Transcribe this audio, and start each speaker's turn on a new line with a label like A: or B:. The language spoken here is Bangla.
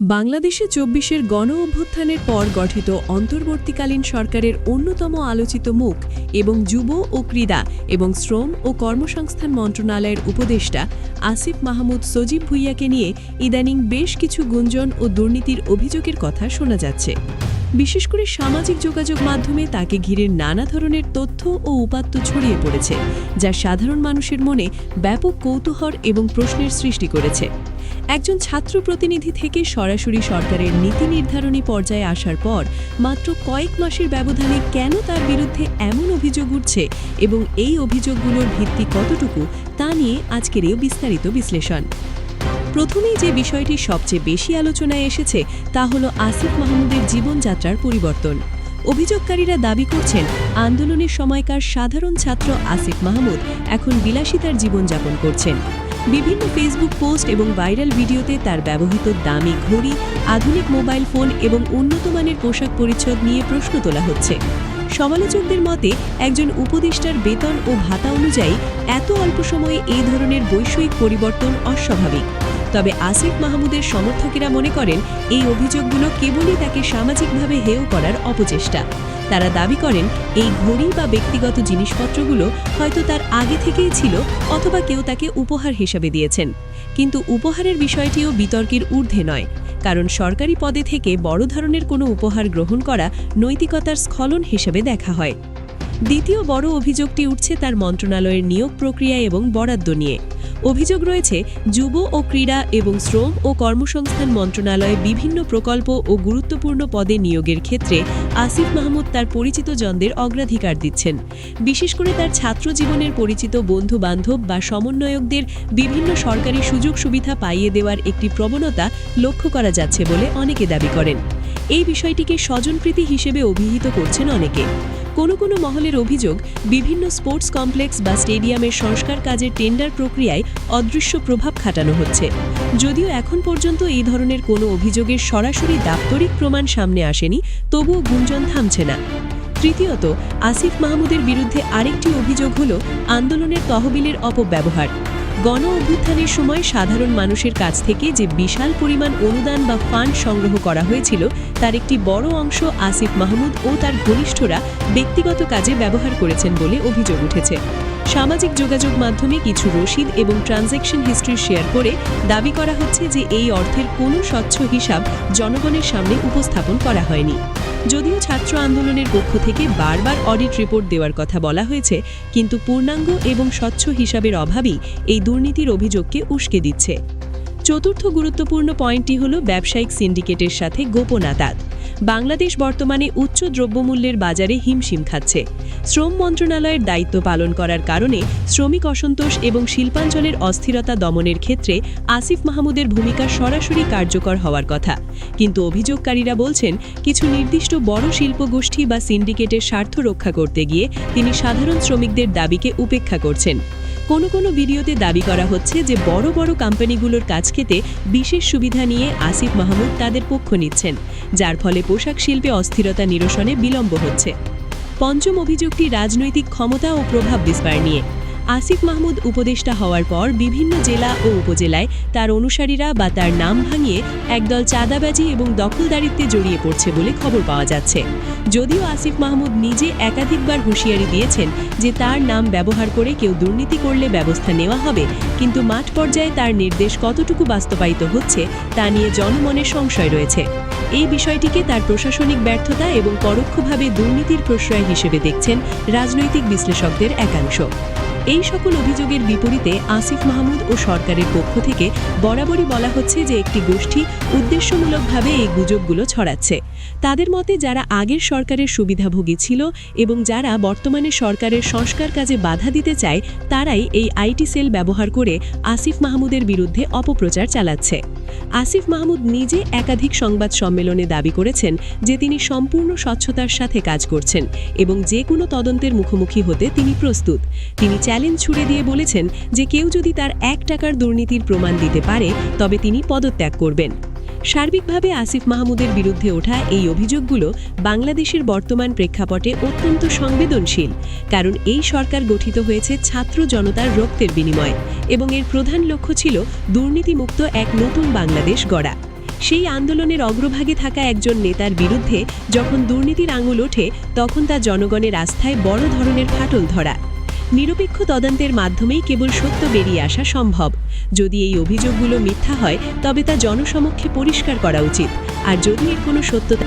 A: বাংলাদেশে ২৪-এর গণ অভ্যুত্থানের পর গঠিত অন্তর্বর্তীকালীন সরকারের অন্যতম আলোচিত মুখ এবং যুব ও ক্রীড়া এবং শ্রম ও কর্মসংস্থান মন্ত্রণালয়ের উপদেষ্টা আসিফ মাহমুদ সজীব ভুঁইয়াকে নিয়ে ইদানিং বেশ কিছু গুঞ্জন ও দুর্নীতির অভিযোগের কথা শোনা যাচ্ছে। বিশেষ করে সামাজিক যোগাযোগ মাধ্যমে তাকে ঘিরে নানা ধরনের তথ্য ও উপাত্ত ছড়িয়ে পড়েছে, যা সাধারণ মানুষের মনে ব্যাপক কৌতূহল এবং প্রশ্নের সৃষ্টি করেছে। একজন ছাত্র প্রতিনিধি থেকে সরাসরি সরকারের নীতি নির্ধারণী পর্যায়ে আসার পর মাত্র কয়েক মাসের ব্যবধানে কেন তার বিরুদ্ধে এমন অভিযোগ উঠছে এবং এই অভিযোগগুলোর ভিত্তি কতটুকু তা নিয়ে আজকের এই বিস্তারিত বিশ্লেষণ। প্রথমেই যে বিষয়টি সবচেয়ে বেশি আলোচনায় এসেছে তা হল আসিফ মাহমুদের জীবনযাত্রার পরিবর্তন। অভিযোগকারীরা দাবি করছেন, আন্দোলনের সময়কার সাধারণ ছাত্র আসিফ মাহমুদ এখন বিলাসিতার জীবনযাপন করছেন। বিভিন্ন ফেসবুক পোস্ট এবং ভাইরাল ভিডিওতে তার ব্যবহৃত দামি ঘড়ি, আধুনিক মোবাইল ফোন এবং উন্নত মানের পোশাক পরিচ্ছদ নিয়ে প্রশ্ন তোলা হচ্ছে। সমালোচকদের মতে, একজন উপদেষ্টার বেতন ও ভাতা অনুযায়ী এত অল্প সময়ে এই ধরনের বৈষয়িক পরিবর্তন অস্বাভাবিক। তবে আসিফ মাহমুদের সমর্থকেরা মনে করেন, এই অভিযোগগুলো কেবলই তাকে সামাজিকভাবে হেয় করার অপচেষ্টা। তারা দাবি করেন, এই ঘড়ি বা ব্যক্তিগত জিনিসপত্রগুলো হয়তো তার আগে থেকেই ছিল অথবা কেউ তাকে উপহার হিসেবে দিয়েছেন। কিন্তু উপহারের বিষয়টিও বিতর্কের ঊর্ধ্বে নয়, কারণ সরকারি পদে থেকে বড় ধরনের কোনো উপহার গ্রহণ করা নৈতিকতার স্খলন হিসেবে দেখা হয়। দ্বিতীয় বড় অভিযোগটি উঠছে তার মন্ত্রণালয়ের নিয়োগ প্রক্রিয়া এবং বরাদ্দ নিয়ে। অভিযোগ রয়েছে, যুব ও ক্রীড়া এবং শ্রম ও কর্মসংস্থান মন্ত্রণালয়ে বিভিন্ন প্রকল্প ও গুরুত্বপূর্ণ পদে নিয়োগের ক্ষেত্রে আসিফ মাহমুদ তার পরিচিত জনদের অগ্রাধিকার দিচ্ছেন। বিশেষ করে তার ছাত্র জীবনের পরিচিত বন্ধু-বান্ধব বা সমন্বয়কদের বিভিন্ন সরকারি সুযোগ সুবিধা পাইয়ে দেওয়ার একটি প্রবণতা লক্ষ্য করা যাচ্ছে বলে অনেকে দাবি করেন। এই বিষয়টিকে স্বজনপ্রীতি হিসেবে অভিহিত করছেন অনেকে। কোনো কোনো মহলের অভিযোগ, বিভিন্ন স্পোর্টস কমপ্লেক্স বা স্টেডিয়ামের সংস্কার কাজের টেন্ডার প্রক্রিয়ায় অদৃশ্য প্রভাব খাটানো হচ্ছে। যদিও এখন পর্যন্ত এই ধরনের কোনো অভিযোগের সরাসরি দাপ্তরিক প্রমাণ সামনে আসেনি, তবুও গুঞ্জন থামছে না। তৃতীয়ত, আসিফ মাহমুদের বিরুদ্ধে আরেকটি অভিযোগ হল আন্দোলনের তহবিলের অপব্যবহার। গণ অভ্যুত্থানের সময় সাধারণ মানুষের কাছ থেকে যে বিশাল পরিমাণ অনুদান বা ফান্ড সংগ্রহ করা হয়েছিল, তার একটি বড় অংশ আসিফ মাহমুদ ও তার ঘনিষ্ঠরা ব্যক্তিগত কাজে ব্যবহার করেছেন বলে অভিযোগ উঠেছে। সামাজিক যোগাযোগ মাধ্যমে কিছু রসিদ এবং ট্রানজ্যাকশন হিস্ট্রি শেয়ার করে দাবি করা হচ্ছে যে এই অর্থের কোনো স্বচ্ছ হিসাব জনগণের সামনে উপস্থাপন করা হয়নি। যদিও ছাত্র আন্দোলনের পক্ষ থেকে বারবার অডিট রিপোর্ট দেওয়ার কথা বলা হয়েছে, কিন্তু পূর্ণাঙ্গ এবং স্বচ্ছ হিসাবের অভাবই এই দুর্নীতির অভিযোগকে উস্কে দিচ্ছে। চতুর্থ গুরুত্বপূর্ণ পয়েন্টটি হল ব্যবসায়িক সিন্ডিকেটের সাথে গোপন আঁতাত। বাংলাদেশ বর্তমানে উচ্চ দ্রব্যমূল্যের বাজারে হিমশিম খাচ্ছে। শ্রম মন্ত্রণালয়ের দায়িত্ব পালন করার কারণে শ্রমিক অসন্তোষ এবং শিল্পাঞ্চলের অস্থিরতা দমনের ক্ষেত্রে আসিফ মাহমুদের ভূমিকা সরাসরি কার্যকর হওয়ার কথা। কিন্তু অভিযোগকারীরা বলছেন, কিছু নির্দিষ্ট বড় শিল্পগোষ্ঠী বা সিন্ডিকেটের স্বার্থ রক্ষা করতে গিয়ে তিনি সাধারণ শ্রমিকদের দাবিকে উপেক্ষা করছেন। কোনো কোনো ভিডিওতে দাবি করা হচ্ছে যে বড় বড় কোম্পানিগুলোর কাজ খেতে বিশেষ সুবিধা নিয়ে আসিফ মাহমুদ তাদের পক্ষ নিচ্ছেন, যার ফলে পোশাক শিল্পে অস্থিরতা নিরসনে বিলম্ব হচ্ছে। পঞ্চম অভিযোগটি রাজনৈতিক ক্ষমতা ও প্রভাব বিস্তার নিয়ে। আসিফ মাহমুদ উপদেষ্টা হওয়ার পর বিভিন্ন জেলা ও উপজেলায় তার অনুসারীরা বা তার নাম ভাঙিয়ে একদল চাঁদাবাজি এবং দখলদারিত্বে জড়িয়ে পড়ছে বলে খবর পাওয়া যাচ্ছে। যদিও আসিফ মাহমুদ নিজে একাধিকবার হুঁশিয়ারি দিয়েছেন যে তার নাম ব্যবহার করে কেউ দুর্নীতি করলে ব্যবস্থা নেওয়া হবে, কিন্তু মাঠ পর্যায়ে তার নির্দেশ কতটুকু বাস্তবায়িত হচ্ছে তা নিয়ে জনমনে সংশয় রয়েছে। এই বিষয়টিকে তার প্রশাসনিক ব্যর্থতা এবং পরোক্ষভাবে দুর্নীতির প্রশ্রয় হিসেবে দেখছেন রাজনৈতিক বিশ্লেষকদের একাংশ। এই সকল অভিযোগের বিপরীতে আসিফ মাহমুদ ও সরকারের পক্ষ থেকে বরাবরই বলা হচ্ছে যে একটি গোষ্ঠী উদ্দেশ্যমূলকভাবে এই গুজবগুলো ছড়াচ্ছে। তাদের মতে, যারা আগের সরকারের সুবিধাভোগী ছিল এবং যারা বর্তমানে সরকারের সংস্কার কাজে বাধা দিতে চায়, তারাই এই আইটি সেল ব্যবহার করে আসিফ মাহমুদের বিরুদ্ধে অপপ্রচার চালাচ্ছে। আসিফ মাহমুদ নিজে একাধিক সংবাদ সম্মেলনে দাবি করেছেন যে তিনি সম্পূর্ণ স্বচ্ছতার সাথে কাজ করছেন এবং যে কোনো তদন্তের মুখোমুখি হতে তিনি প্রস্তুত। তিনি চ্যালেঞ্জ ছুড়ে দিয়ে বলেছেন যে কেউ যদি তার 1 টাকার দুর্নীতির প্রমাণ দিতে পারে, তবে তিনি পদত্যাগ করবেন। সার্বিকভাবে আসিফ মাহমুদের বিরুদ্ধে ওঠা এই অভিযোগগুলো বাংলাদেশের বর্তমান প্রেক্ষাপটে অত্যন্ত সংবেদনশীল, কারণ এই সরকার গঠিত হয়েছে ছাত্র জনতার রক্তের বিনিময়ে এবং এর প্রধান লক্ষ্য ছিল দুর্নীতিমুক্ত এক নতুন বাংলাদেশ গড়া। সেই আন্দোলনের অগ্রভাগে থাকা একজন নেতার বিরুদ্ধে যখন দুর্নীতির আঙুল ওঠে তখন তা জনগণের আস্থায় বড় ধরনের ফাটল ধরা। নিরপেক্ষ তদন্তের মাধ্যমেই কেবল সত্য বেরিয়ে আসা সম্ভব। যদি এই অভিযোগগুলো মিথ্যা হয় তবে তা জনসমক্ষে পরিষ্কার করা উচিত, আর যদি এর কোনো সত্যতা